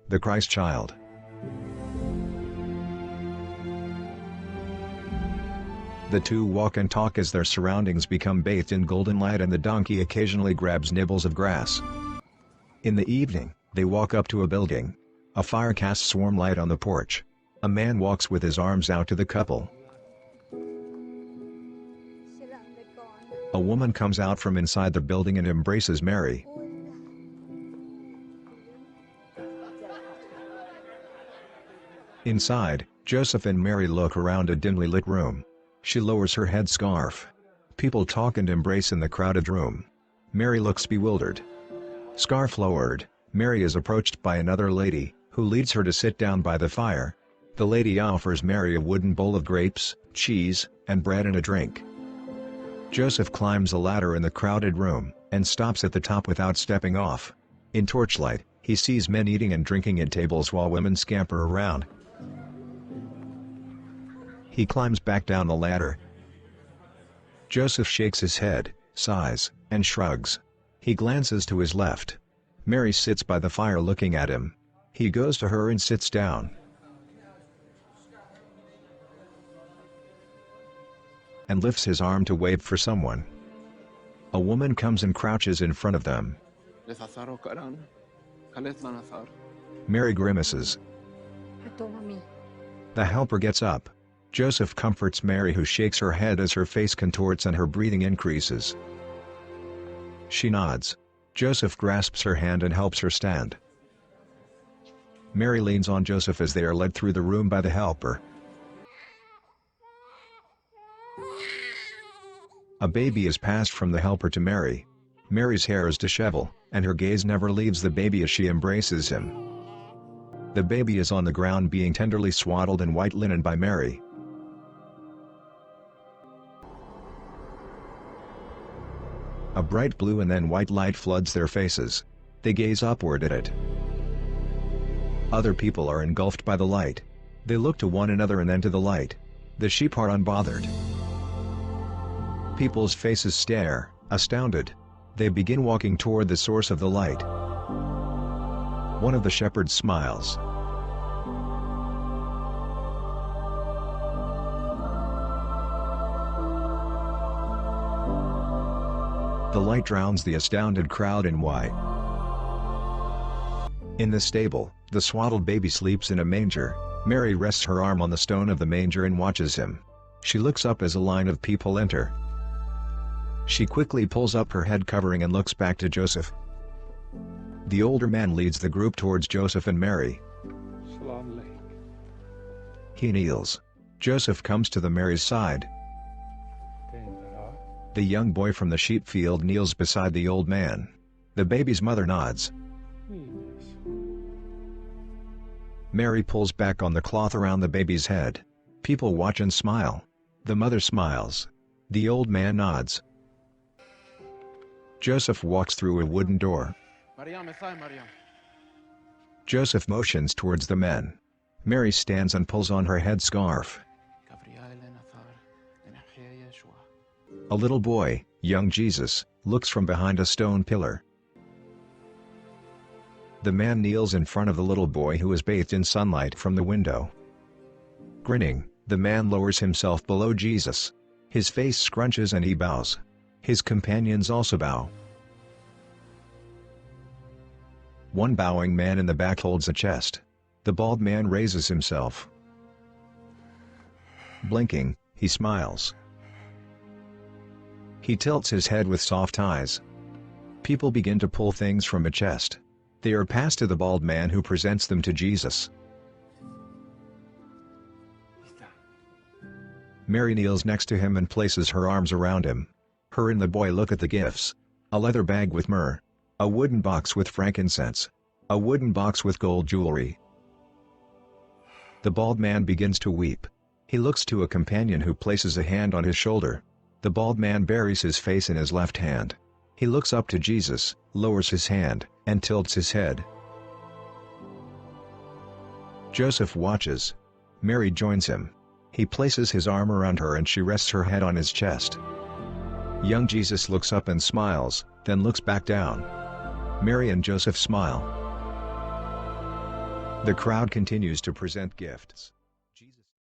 The Christ Child. The two walk and talk as their surroundings become bathed in golden light and the donkey occasionally grabs nibbles of grass. In the evening, they walk up to a building. A fire casts warm light on the porch. A man walks with his arms out to the couple. A woman comes out from inside the building and embraces Mary. Inside, Joseph and Mary look around a dimly lit room. She lowers her headscarf. People talk and embrace in the crowded room. Mary looks bewildered. Scarf lowered, Mary is approached by another lady, who leads her to sit down by the fire. The lady offers Mary a wooden bowl of grapes, cheese, and bread and a drink. Joseph climbs a ladder in the crowded room, and stops at the top without stepping off. In torchlight, he sees men eating and drinking at tables while women scamper around. He climbs back down the ladder. Joseph shakes his head, sighs, and shrugs. He glances to his left. Mary sits by the fire looking at him. He goes to her and sits down. And lifts his arm to wave for someone. A woman comes and crouches in front of them. Mary grimaces. The helper gets up. Joseph comforts Mary, who shakes her head as her face contorts and her breathing increases. She nods. Joseph grasps her hand and helps her stand. Mary leans on Joseph as they are led through the room by the helper. A baby is passed from the helper to Mary. Mary's hair is disheveled, and her gaze never leaves the baby as she embraces him. The baby is on the ground being tenderly swaddled in white linen by Mary. A bright blue and then white light floods their faces. They gaze upward at it. Other people are engulfed by the light. They look to one another and then to the light. The sheep are unbothered. People's faces stare, astounded. They begin walking toward the source of the light. One of the shepherds smiles. The light drowns the astounded crowd in white. In the stable, the swaddled baby sleeps in a manger. Mary rests her arm on the stone of the manger and watches him. She looks up as a line of people enter. She quickly pulls up her head covering and looks back to Joseph. The older man leads the group towards Joseph and Mary. He kneels. Joseph comes to Mary's side. The young boy from the sheep field kneels beside the old man. The baby's mother nods. Mary pulls back on the cloth around the baby's head. People watch and smile. The mother smiles. The old man nods. Joseph walks through a wooden door. Joseph motions towards the men. Mary stands and pulls on her headscarf. A little boy, young Jesus, looks from behind a stone pillar. The man kneels in front of the little boy who is bathed in sunlight from the window. Grinning, the man lowers himself below Jesus. His face scrunches and he bows. His companions also bow. One bowing man in the back holds a chest. The bald man raises himself. Blinking, he smiles. He tilts his head with soft eyes. People begin to pull things from a chest. They are passed to the bald man who presents them to Jesus. Mary kneels next to him and places her arms around him. Her and the boy look at the gifts. A leather bag with myrrh. A wooden box with frankincense. A wooden box with gold jewelry. The bald man begins to weep. He looks to a companion who places a hand on his shoulder. The bald man buries his face in his left hand. He looks up to Jesus, lowers his hand, and tilts his head. Joseph watches. Mary joins him. He places his arm around her and she rests her head on his chest. Young Jesus looks up and smiles, then looks back down. Mary and Joseph smile. The crowd continues to present gifts.